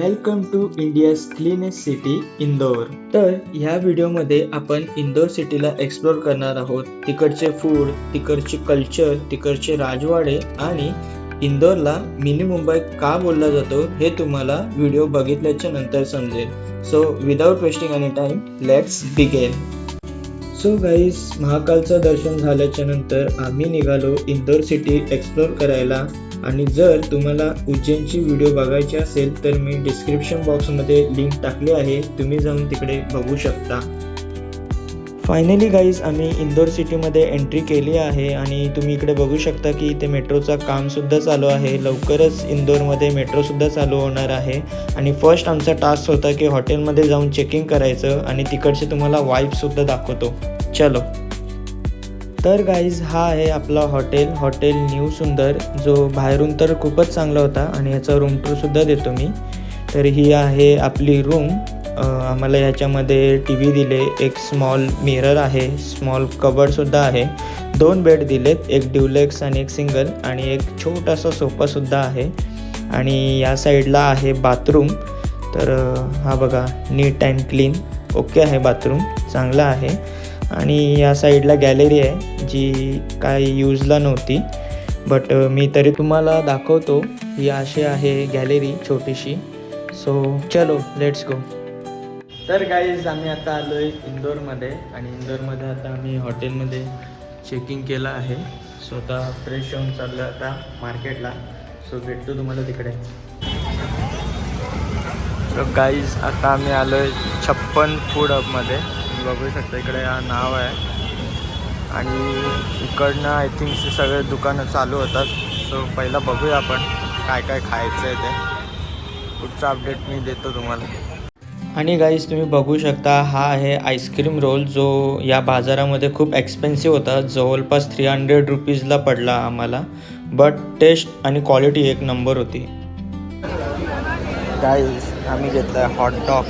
Welcome to India's cleanest city Indore. तर ह्या व्हिडिओमध्ये आपण इंदोर सिटीला एक्सप्लोर करणार आहोत. तिकडचे फूड, तिकडचे कल्चर, तिकडचे राजवाडे आणि इंदोरला मिनी मुंबई का बोलला जातो हे तुम्हाला व्हिडिओ बघितल्याच्या नंतर समजेल. So without wasting any time let's begin. So guys, महाकालचं दर्शन झाल्याच्या नंतर आम्ही निघालो इंदोर सिटी एक्सप्लोर करायला. आणि जर तुम्हाला उज्जैनची व्हिडिओ बघायची असेल तर मी डिस्क्रिप्शन बॉक्समध्ये लिंक टाकली आहे, तुम्ही जाऊन तिकडे बघू शकता. फायनली गाईज, आम्ही इंदोर सिटीमध्ये एंट्री केली आहे आणि तुम्ही इकडे बघू शकता की इथे मेट्रोचं कामसुद्धा चालू आहे. लवकरच इंदोरमध्ये मेट्रोसुद्धा चालू होणार आहे. आणि फर्स्ट आमचा टास्क होता की हॉटेलमध्ये जाऊन चेकिंग करायचं आणि तिकडचे तुम्हाला वाईबसुद्धा दाखवतो. चलो. तर गाईज, हा आहे आपला हॉटेल न्यू सुंदर, जो बाहेरून तर खूपच चांगला होता आणि याचा रूम टूरसुद्धा देतो मी. तर ही आहे आपली रूम. आम्हाला ह्याच्यामध्ये टी व्ही दिले, एक स्मॉल मिरर आहे, स्मॉल कबर्डसुद्धा आहे, 2 बेड दिलेत, एक ड्युलेक्स आणि एक सिंगल, आणि एक छोटासा सोफासुद्धा आहे. आणि या साईडला आहे बाथरूम. तर हा बघा, नीट अँड क्लीन, ओके आहे, बाथरूम चांगला आहे. आणि या साईडला गॅलरी आहे जी काय यूजला नव्हती, बट मी तरी तुम्हाला दाखवतो. ही अशी आहे गॅलरी छोटीशी. सो चलो, लेट्स गो. तर गाईज, आम्ही आता आलो आहे इंदोरमध्ये आणि इंदोरमध्ये आता आम्ही हॉटेलमध्ये चेकिंग केलं आहे. स्वतः फ्रेश होऊन चाललो आता मार्केटला. सो भेटतो तुम्हाला तिकडे. तर गाईज, आता आम्ही आलो आहे 56 फूड हबमध्ये. बघू शकता इकडे हा नाव आहे आणि इकडनं आय थिंक सगळे दुकानं चालू होतात. सो पहिला बघूया आपण काय काय खायचं आहे ते. पुढचा अपडेट मी देतो तुम्हाला. आणि गाईज, तुम्ही बघू शकता हा आहे आईस्क्रीम रोल, जो या बाजारामध्ये खूप एक्सपेन्सिव्ह होता. जवळपास 300 रुपीजला पडला आम्हाला, बट टेस्ट आणि क्वालिटी एक नंबर होती. गाईज, आम्ही घेतला हॉटडॉग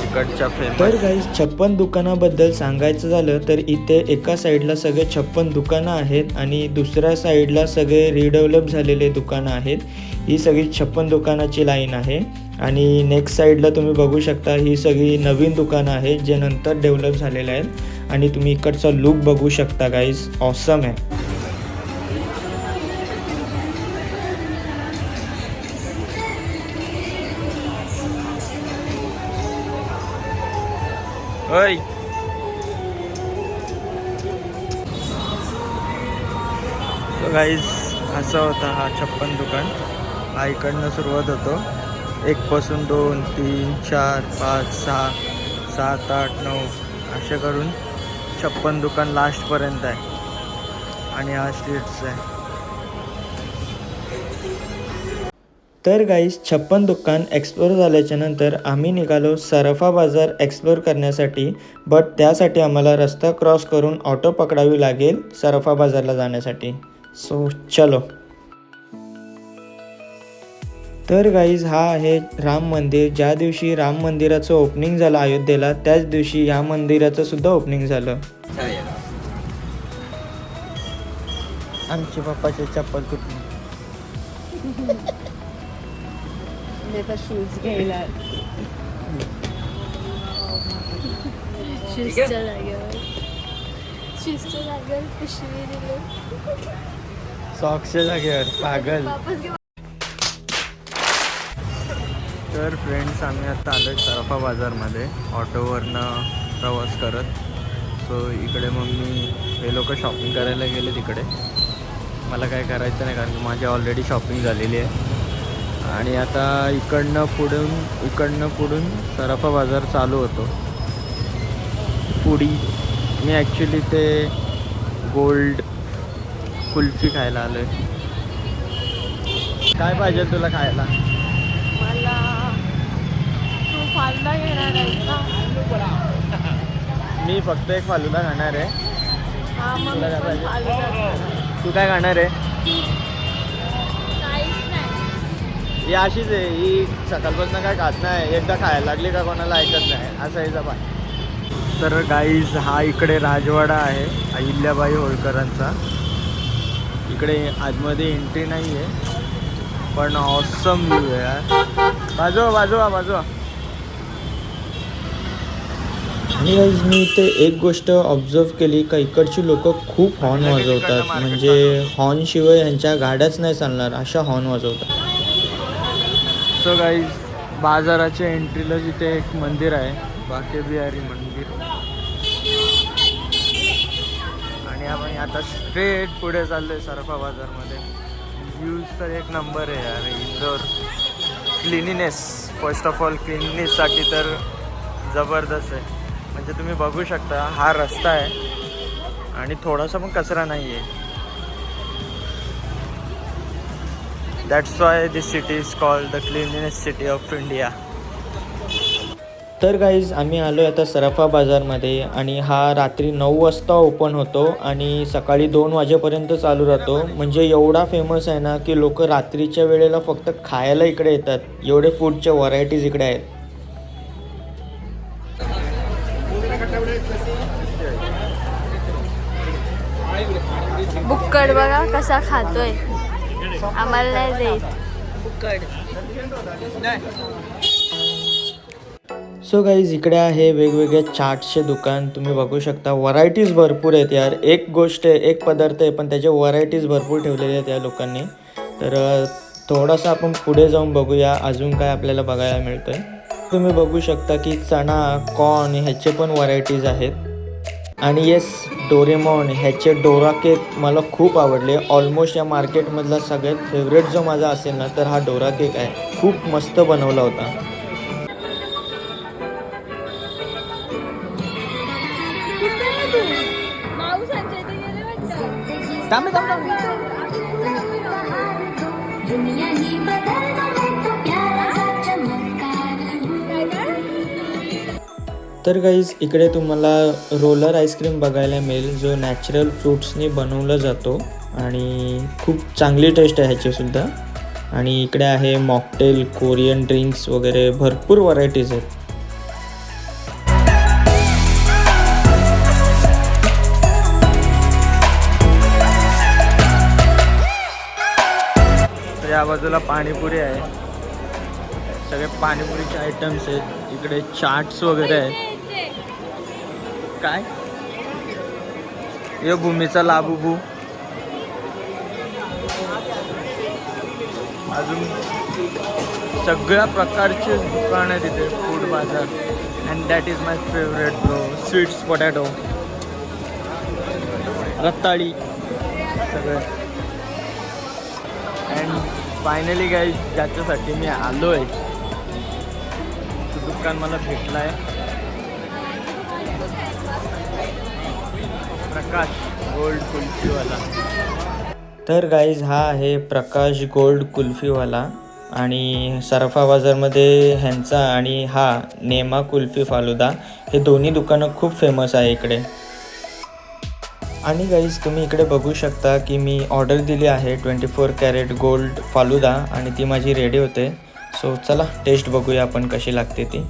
इकडच्या फेमस. तर गाईज, 56 दुकानाबद्दल सांगायचं झालं तर इथे एका साईडला सगळे 56 दुकानं आहेत आणि दुसऱ्या साईडला सगळे रिडेव्हलप झालेले दुकानं आहेत. ही सगळी 56 दुकानाची लाईन आहे. आणि नेक्स्ट साईडला तुम्ही बघू शकता ही सगळी नवीन दुकानं आहेत जे नंतर डेव्हलप झालेले आहेत. आणि तुम्ही इकडचा लुक बघू शकता गाईज, ऑसम आहे. ओय, तो गाईज असा होता हा 56 दुकान. हा इकडनं सुरुवात होतो, 1 पासून 2, 3, 4, 5, 6, 7, 8, 9 असे करून 56 दुकान लास्टपर्यंत आहे. आणि हा स्ट्रीट्स आहे. तर गाईज, 56 दुकान एक्सप्लोर झाल्याच्या नंतर आम्ही निघालो सराफा बाजार एक्सप्लोर करण्यासाठी. बट त्यासाठी आम्हाला रस्ता क्रॉस करून ऑटो पकडावी लागेल सराफा बाजारला जाण्यासाठी. सो चलो. तर गाईज, हा आहे राम मंदिर. ज्या दिवशी राम मंदिराचं ओपनिंग झालं अयोध्येला, त्याच दिवशी ह्या मंदिराचं सुद्धा ओपनिंग झालं. आमचे पप्पाचे चप्पल तुटली. शूज घ्यायला शूजच्या जागेवर पिशवी दिली, सॉक्सच्या जागेवर पागल. तर फ्रेंड्स, आम्ही आता आलो आहे सराफा बाजारमध्ये ऑटोवरनं प्रवास करत. सो इकडे मम्मी हे लोक शॉपिंग करायला गेले तिकडे. मला काय करायचं नाही कारण की माझी ऑलरेडी शॉपिंग झालेली आहे. आणि आता इकडनं पुढून सराफा बाजार चालू होतो. पुढी मी ॲक्च्युली ते गोल्ड कुल्फी खायला आलो आहे. काय पाहिजे तुला खायला? मला तू फालुदा घेणार आहेस ना? मी फक्त एक फालुदा खाणार आहे. हां, मग तुला काय पण पाहिजे? फालुदा. तू काय खाणार आहे? काहीच नाही. ही अशीच आहे, ही सकाळपासून काय खात नाही, एकदा खायला लागली का कोणाला ऐकत नाही, असा हिचा पाय. तर गाईज, हा इकडे राजवाडा आहे अहिल्याबाई होळकरांचा. इकडे आतमध्ये एंट्री नाही आहे, पण ऑसम व्ह्यू आहे यार. बाजूला. आणि गाईज मी इथे एक गोष्ट ऑब्झर्व केली का इकडची लोक खूप हॉर्न वाजवतात. म्हणजे हॉर्न शिवाय यांच्या गाड्याच नाही चालणार अशा हॉर्न वाजवतात. सो गाईज बाजाराच्या एंट्रीला जिथे एक मंदिर आहे, बाके बिहारी मंदिर, आणि आपण आता स्ट्रेट पुढे चाललोय सरफा बाजारमध्ये. व्ह्यूज तर एक नंबर आहे यार. Indore cleanliness, first of all क्लिनिनेससाठी तर जबरदस्त आहे. म्हणजे तुम्ही बघू शकता हा रस्ता आहे आणि थोडासा पण कचरा नाही आहे. That's why this city is called the cleanliness city of India. तर गाईज आम्ही आलो आता सरफा बाजारमध्ये आणि हा रात्री 9 वाजता ओपन होतो आणि सकाळी 2 वाजेपर्यंत चालू राहतो. म्हणजे एवढा फेमस आहे ना की लोक रात्रीच्या वेळेला फक्त खायला इकडे येतात. एवढे फूडच्या व्हरायटीज इकडे आहेत. बुक्कड बघा कसा खातोय, आम्हाला नाही देत बुक्कड. सो गाईज इकडे आहे वेगवेगळे चाट्सचे दुकान. तुम्ही बघू शकता व्हरायटीज भरपूर आहेत यार. एक गोष्ट आहे, एक पदार्थ आहे पण त्याचे व्हरायटीज भरपूर ठेवलेले आहेत या लोकांनी. तर थोडासा आपण पुढे जाऊन बघूया अजून काय आपल्याला बघायला मिळतं आहे. तुम्ही बघू शकता की चणा, कॉर्न ह्याचे पण व्हरायटीज आहेत. आणि येस, डोरेमॉन ह्याचे डोरा केक मला खूप आवडले. ऑलमोस्ट या मार्केटमधला सगळ्यात फेवरेट जो माझा असेल ना तर हा डोरा केक आहे. खूप मस्त बनवला होता. तर गाईज इकडे तुम्हाला रोलर आईस्क्रीम बघायला मिळेल जो नॅचरल फ्रूट्सनी बनवला जातो आणि खूप चांगली टेस्ट आहे ह्याचीसुद्धा. आणि इकडे आहे मॉकटेल, कोरियन ड्रिंक्स वगैरे भरपूर व्हरायटीज आहेत. या बाजूला पाणीपुरी आहे. सगळे पाणीपुरीचे आयटम्स आहेत. इकडे चाट्स वगैरे आहेत. काय हे भूमीचा लाबूबू. अजून सगळ्या प्रकारचे दुकान आहे तिथे. फूड बाजार. And that is my favourite bro, sweets potato, रताळी सगळे. अँड फायनली गाईज ज्याच्यासाठी मी आलो आहे तो दुकान मला भेटला आहे. प्रकाश गोल्ड कुल्फीवाला. तर गाईज हा आहे प्रकाश गोल्ड कुल्फीवाला आणि सरफा बाजारमध्ये ह्यांचा आणि हा नेमा कुल्फी फालुदा हे दोन्ही दुकानं खूप फेमस आहे इकडे. आणि गाईज तुम्ही इकडे बघू शकता की मी ऑर्डर दिली आहे 24 कॅरेट गोल्ड फालुदा आणि ती माझी रेडी होते. सो चला टेस्ट बघूया आपण कशी लागते ती.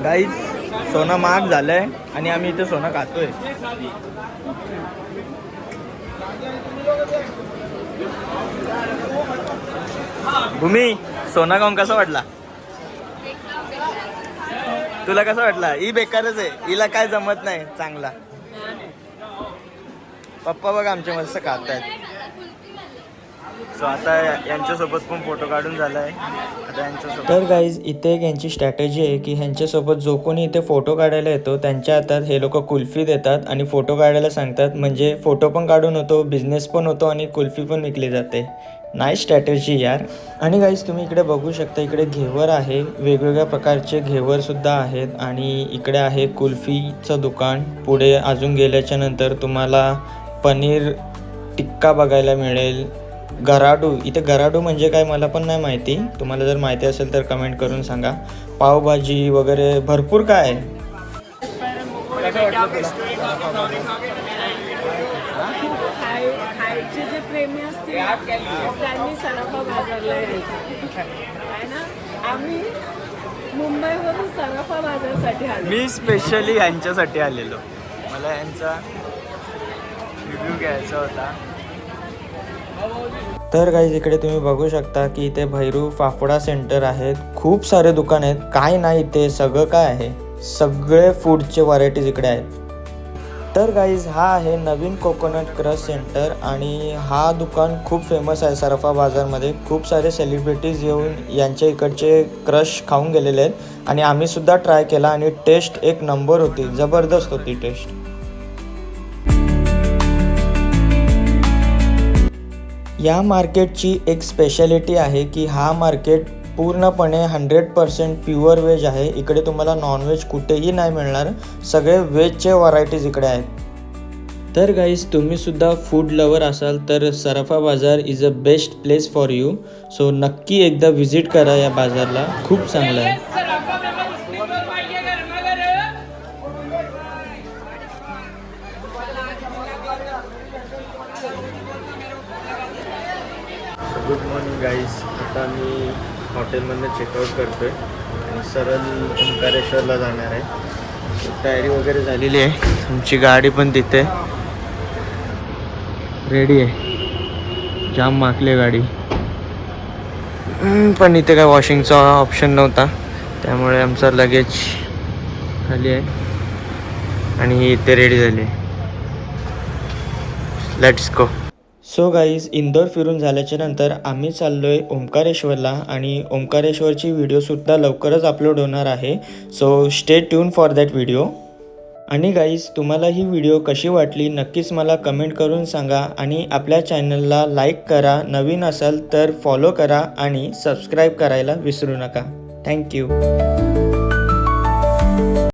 गाईज सोनं महाग झालंय आणि आम्ही इथे सोनं खातोय. भूमी, सोना खाऊन कसा वाटला तुला? कसा वाटला? ही बेकारच आहे, हिला काय जमत नाही चांगला. पप्पा बघा आमचे मस्त खात आहेत. सो आता यांच्यासोबत पण फोटो काढून झालाय आता यांच्यासोबत. तर गाईज इथे एक यांची स्ट्रॅटेजी आहे की ह्यांच्यासोबत जो कोणी इथे फोटो काढायला येतो त्यांच्या हातात हे लोक कुल्फी देतात आणि फोटो काढायला सांगतात. म्हणजे फोटो पण काढून होतो, बिझनेस पण होतो आणि कुल्फी पण विकली जाते. नाईस स्ट्रॅटेजी यार. आणि गाईज तुम्ही इकडे बघू शकता इकडे घेवर आहे. वेगवेगळ्या प्रकारचे घेवरसुद्धा आहेत आणि इकडे आहे कुल्फीचं दुकान. पुढे अजून गेल्याच्या नंतर तुम्हाला पनीर टिक्का बघायला मिळेल. गराडू, इथे गराडू म्हणजे काय मला पण नाही माहिती. तुम्हाला जर माहिती असेल तर कमेंट करून सांगा. पावभाजी वगैरे भरपूर काय आहे. फूडचे जे प्रेमी असतील ना, त्यांनी सराफा बाजारला यायचं आहे ना. आम्ही मुंबईवरून सराफा बाजारसाठी आलो. मी स्पेशली यांच्यासाठी आलेलो, मला यांचा रिव्ह्यू घ्यायचा होता. तर गाईज इकडे तुम्ही बघू शकता की इथे भैरू फाफडा सेंटर आहेत. खूप सारे दुकान आहेत. काय नाही इथे सगळं काय आहे, सगळे फूडचे व्हरायटीज इकडे आहेत. तर गाईज हा आहे नवीन कोकोनट क्रश सेंटर आणि हा दुकान खूप फेमस आहे सराफा बाजारमध्ये. खूप सारे सेलिब्रिटीज येऊन यांच्या इकडचे क्रश खाऊन गेलेले आहेत आणि आम्ही सुद्धा ट्राय केला आणि टेस्ट एक नंबर होती, जबरदस्त होती टेस्ट. या मार्केटची एक स्पेशालिटी आहे की हा मार्केट पूर्णपणे 100% प्युअर व्हेज आहे. इकडे तुम्हाला नॉनव्हेज कुठेही नाही मिळणार, सगळे व्हेजचे व्हरायटीज इकडे आहेत. तर गाईज तुम्ही सुद्धा फूड लवर असाल तर सराफा बाजार is a best place for you. So नक्की एकदा व्हिजिट करा या बाजारला, खूप चांगलं आहे. Good morning guys. आता मी हॉटेलमधनं चेकआउट करतो आहे आणि सरळ ओंकारेश्वरला जाणार आहे. तयारी वगैरे झालेली आहे, आमची गाडी पण तिथे रेडी आहे. जाम माकली गाडी, पण इथे काय वॉशिंगचा ऑप्शन नव्हता त्यामुळे आमचा लगेज खाली आहे आणि ही इथे रेडी झाली आहे. Let's go. So guys Indore फिरून झाल्याच्या नंतर आम्ही चाललो आहे ओंकारेश्वरला आणि ओंकारेश्वरची व्हिडिओसुद्धा लवकरच अपलोड होणार आहे. So stay tune for that video. आणि गाईज तुम्हाला ही व्हिडिओ कशी वाटली नक्कीच मला कमेंट करून सांगा आणि आपल्या चॅनलला लाईक करा, नवीन असाल तर फॉलो करा आणि सबस्क्राईब करायला विसरू नका. थँक्यू.